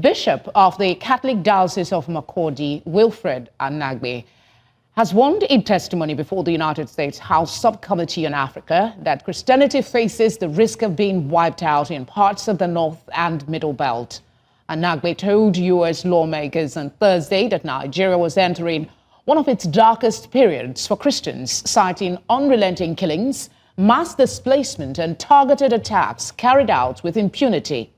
Bishop of the Catholic Diocese of Makurdi, Wilfred Anagbe, has warned in testimony before the United States House Subcommittee on Africa that Christianity faces the risk of being wiped out in parts of the North and Middle Belt. Anagbe told U.S. lawmakers on Thursday that Nigeria was entering one of its darkest periods for Christians, citing unrelenting killings, mass displacement, and targeted attacks carried out with impunity.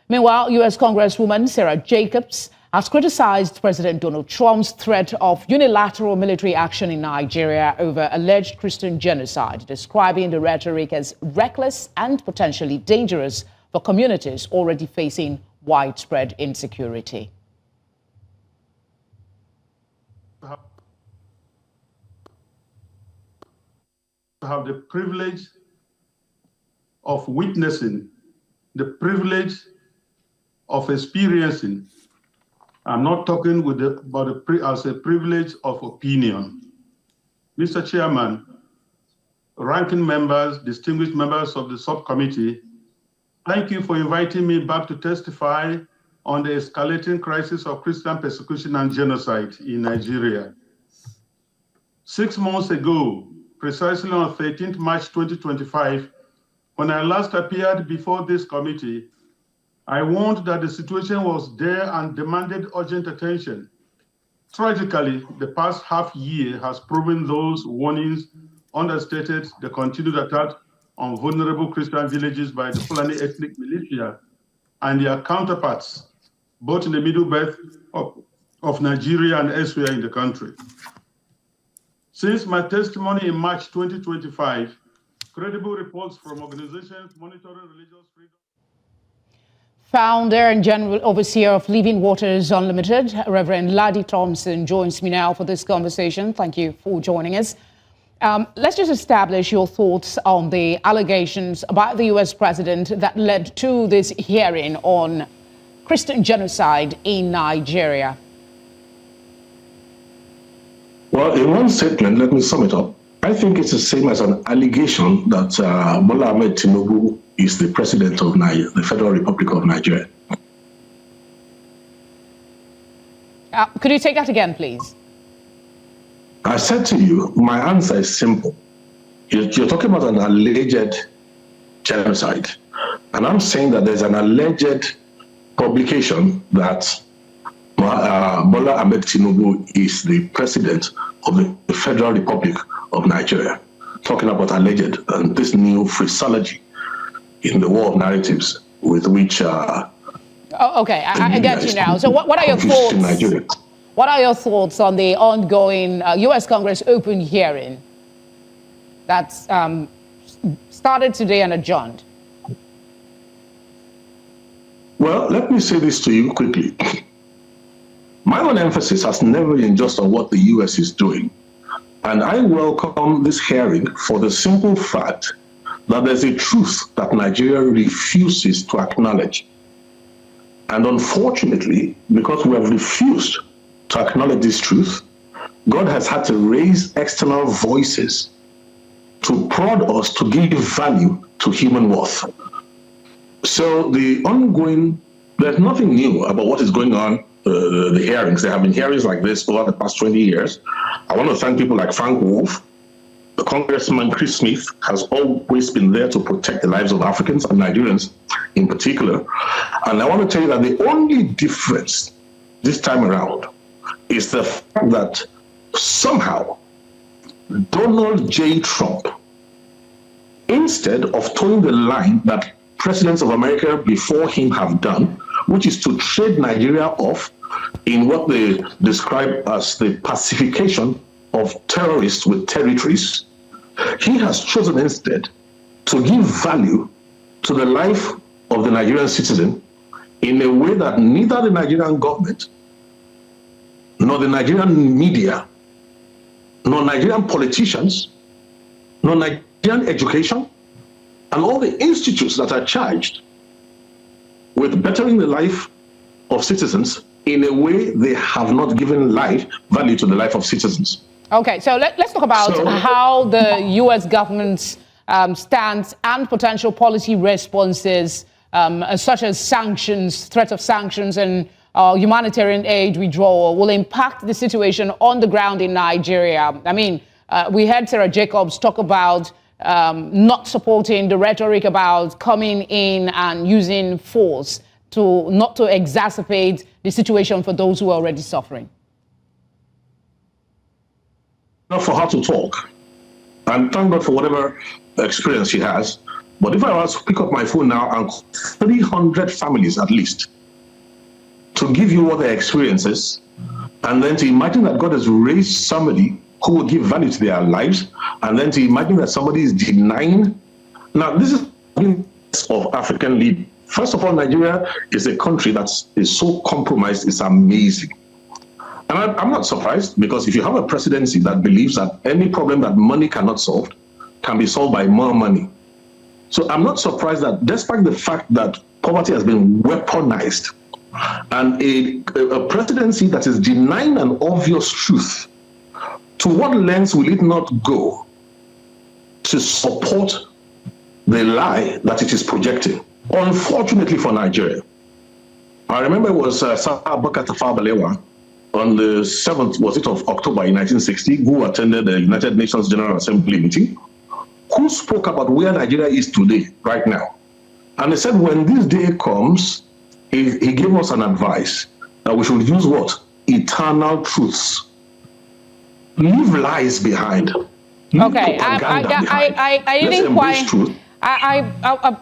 Meanwhile, US Congresswoman Sara Jacobs has criticized President Donald Trump's threat of unilateral military action in Nigeria over alleged Christian genocide, describing the rhetoric as reckless and potentially dangerous for communities already facing widespread insecurity. To have the privilege of witnessing, the privilege of experiencing. I'm not talking as a privilege of opinion. Mr. Chairman, ranking members, distinguished members of the subcommittee, thank you for inviting me back to testify on the escalating crisis of Christian persecution and genocide in Nigeria. 6 months ago, precisely on 13th March 2025, when I last appeared before this committee, I warned that the situation was there and demanded urgent attention. Tragically, the past half year has proven those warnings understated the continued attack on vulnerable Christian villages by the Fulani ethnic militia and their counterparts, both in the middle belt of Nigeria and elsewhere in the country. Since my testimony in March 2025, credible reports from organizations monitoring religious freedom. Founder and General Overseer of Living Waters Unlimited, Reverend Ladi Thompson, joins me now for this conversation. Thank you for joining us. Let's just establish your thoughts on the allegations about the U.S. president that led to this hearing on Christian genocide in Nigeria. Well, in one statement, let me sum it up. I think it's the same as an allegation that Bola Ahmed Tinubu is the president of the Federal Republic of Nigeria. Could you take that again, please? I said to you, my answer is simple. You're talking about an alleged genocide. And I'm saying that there's an alleged publication that Bola Ahmed Tinubu is the president of the Federal Republic of Nigeria. Talking about alleged and this new phraseology in the war of narratives with which okay, I get you now. So what are your thoughts? In Nigeria? What are your thoughts on the ongoing U.S. Congress open hearing that's started today and adjourned? Well, let me say this to you quickly. My own emphasis has never been just on what the U.S. is doing. And I welcome this hearing for the simple fact that there's a truth that Nigeria refuses to acknowledge. And unfortunately, because we have refused to acknowledge this truth, God has had to raise external voices to prod us to give value to human worth. So there's nothing new about what is going on. The hearings, there have been hearings like this over the past 20 years. I want to thank people like Frank Wolf. The Congressman Chris Smith has always been there to protect the lives of Africans and Nigerians in particular. And I want to tell you that the only difference this time around is the fact that somehow Donald J. Trump, instead of towing the line that presidents of America before him have done, which is to trade Nigeria off in what they describe as the pacification of terrorists with territories, he has chosen instead to give value to the life of the Nigerian citizen in a way that neither the Nigerian government, nor the Nigerian media, nor Nigerian politicians, nor Nigerian education, and all the institutes that are charged with bettering the life of citizens in a way they have not given value to the life of citizens. Okay, so let's talk about how the U.S. government's stance and potential policy responses such as sanctions, threat of sanctions and humanitarian aid withdrawal will impact the situation on the ground in Nigeria? I mean, we heard Sara Jacobs talk about not supporting the rhetoric about coming in and using force to not to exacerbate the situation for those who are already suffering. Not for her to talk, and thank God for whatever experience she has. But if I was to pick up my phone now and 300 families at least to give you what their experience is, and then to imagine that God has raised somebody who will give value to their lives, and then to imagine that somebody is denying. Now, this is of African lead. First of all, Nigeria is a country that is so compromised, it's amazing. And I'm not surprised, because if you have a presidency that believes that any problem that money cannot solve can be solved by more money. So I'm not surprised that despite the fact that poverty has been weaponized, and a presidency that is denying an obvious truth, to what lengths will it not go to support the lie that it is projecting? Unfortunately for Nigeria, I remember it was Sir Abubakar Tafawa Balewa on the 7th, was it, of October in 1960, who attended the United Nations General Assembly meeting, who spoke about where Nigeria is today, right now. And he said when this day comes, he gave us an advice that we should use what? Eternal truths. Leave lies behind. Okay, I didn't quite.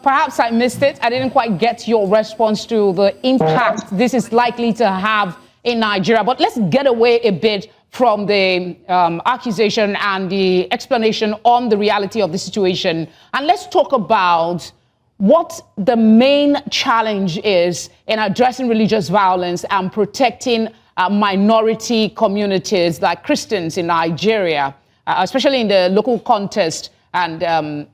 Perhaps I missed it. I didn't quite get your response to the impact this is likely to have in Nigeria. But let's get away a bit from the accusation and the explanation on the reality of the situation, and let's talk about what the main challenge is in addressing religious violence and protecting minority communities like Christians in Nigeria, especially in the local context and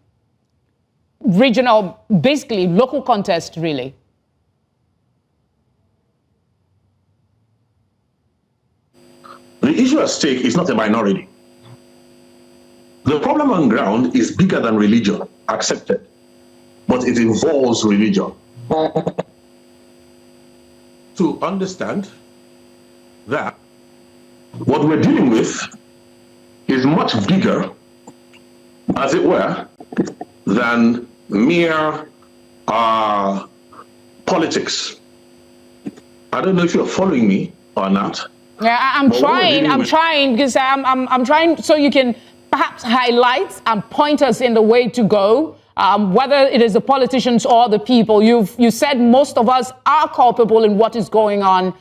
regional, basically local context, really. The issue at stake is not a minority. The problem on ground is bigger than religion, accepted, but it involves religion. To understand that what we're dealing with is much bigger, as it were, than mere politics. I don't know if you're following me or not. Yeah, I'm trying because I'm trying so you can perhaps highlight and point us in the way to go, whether it is the politicians or the people. You said most of us are culpable in what is going on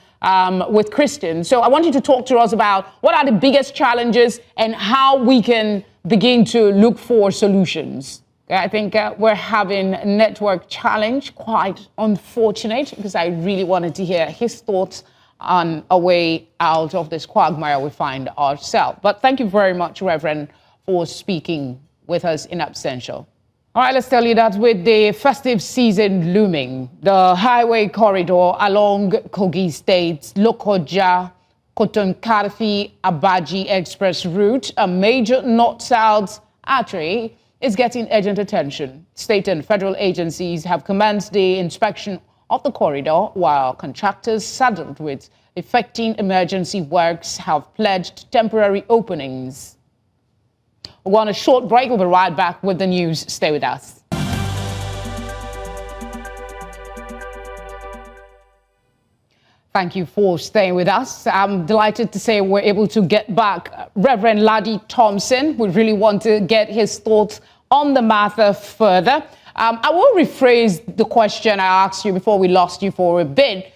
with Christians. So I want you to talk to us about what are the biggest challenges and how we can begin to look for solutions. I think we're having a network challenge, quite unfortunate, because I really wanted to hear his thoughts on a way out of this quagmire we find ourselves. But thank you very much, Reverend, for speaking with us in absentia. All right, let's tell you that with the festive season looming, the highway corridor along Kogi State's Lokoja, Kotonkarfi, Abaji Express route, a major north-south artery, is getting urgent attention. State and federal agencies have commenced the inspection of the corridor, while contractors saddled with effecting emergency works have pledged temporary openings. We're on a short break. We'll be right back with the news. Stay with us. Thank you for staying with us. I'm delighted to say we're able to get back Reverend Ladi Thompson. We really want to get his thoughts on the matter further. I will rephrase the question I asked you before we lost you for a bit.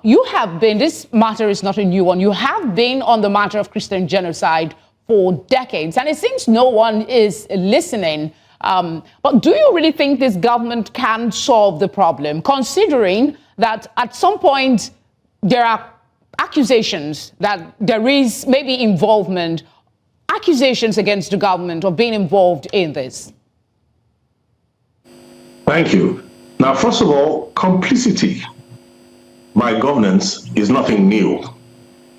You have been, this matter is not a new one, you have been on the matter of Christian genocide for decades, and it seems no one is listening. But do you really think this government can solve the problem, considering that at some point there are accusations that there is maybe involvement, accusations against the government of being involved in this? Thank you. Now, first of all, complicity by governance is nothing new.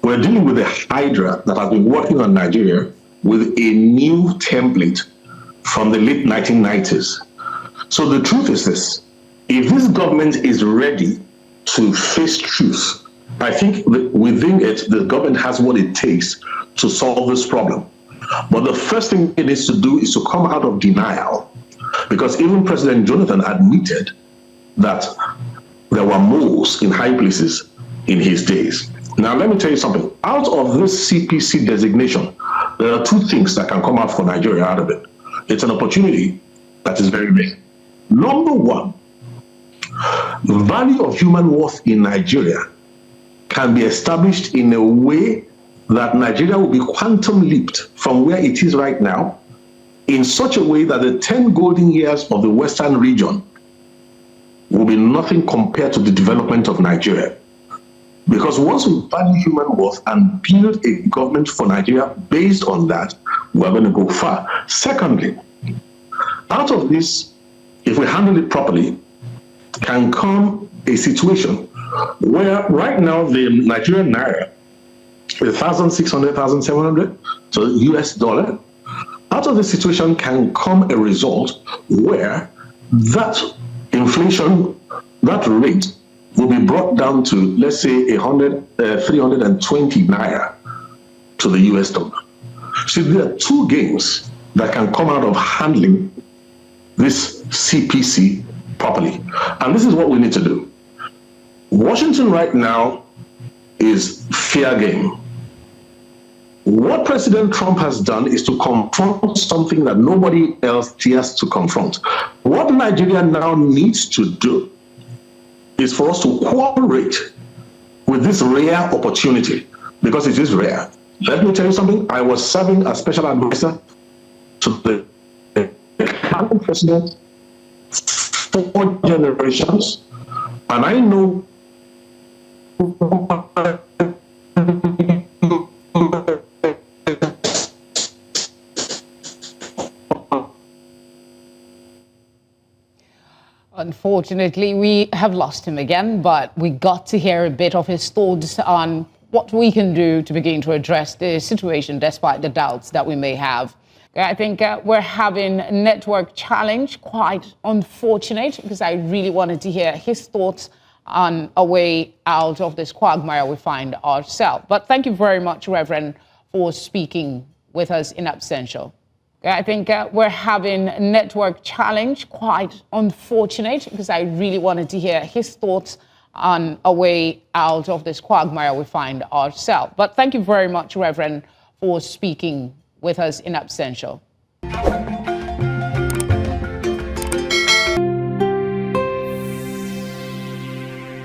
We're dealing with a hydra that has been working on Nigeria with a new template from the late 1990s. So the truth is this: if this government is ready to face truth, I think that within it, the government has what it takes to solve this problem. But the first thing it needs to do is to come out of denial, because even President Jonathan admitted that there were moles in high places in his days. Now, let me tell you something. Out of this CPC designation, there are two things that can come out for Nigeria out of it. It's an opportunity that is very big. Number one, the value of human worth in Nigeria can be established in a way that Nigeria will be quantum leaped from where it is right now, in such a way that the 10 golden years of the Western region will be nothing compared to the development of Nigeria. Because once we value human worth and build a government for Nigeria based on that, we're going to go far. Secondly, out of this, if we handle it properly, can come a situation where right now the Nigerian naira is 1,600, 1,700 to US dollar. Out of this situation can come a result where that inflation, that rate will be brought down to, let's say, 320 naira to the US dollar. So there are two games that can come out of handling this CPC properly. And this is what we need to do. Washington right now is fair game. What President Trump has done is to confront something that nobody else dares to confront. What Nigeria now needs to do is for us to cooperate with this rare opportunity, because it is rare. Let me tell you something. I was serving as special advisor to the current president 4 generations, and I know Unfortunately, we have lost him again, but we got to hear a bit of his thoughts on what we can do to begin to address the situation, despite the doubts that we may have. I think we're having a network challenge, quite unfortunate, because I really wanted to hear his thoughts on a way out of this quagmire we find ourselves. But thank you very much, Reverend, for speaking with us in absentia. I think we're having a network challenge, quite unfortunate, because I really wanted to hear his thoughts on a way out of this quagmire we find ourselves. But thank you very much, Reverend, for speaking with us in absentia.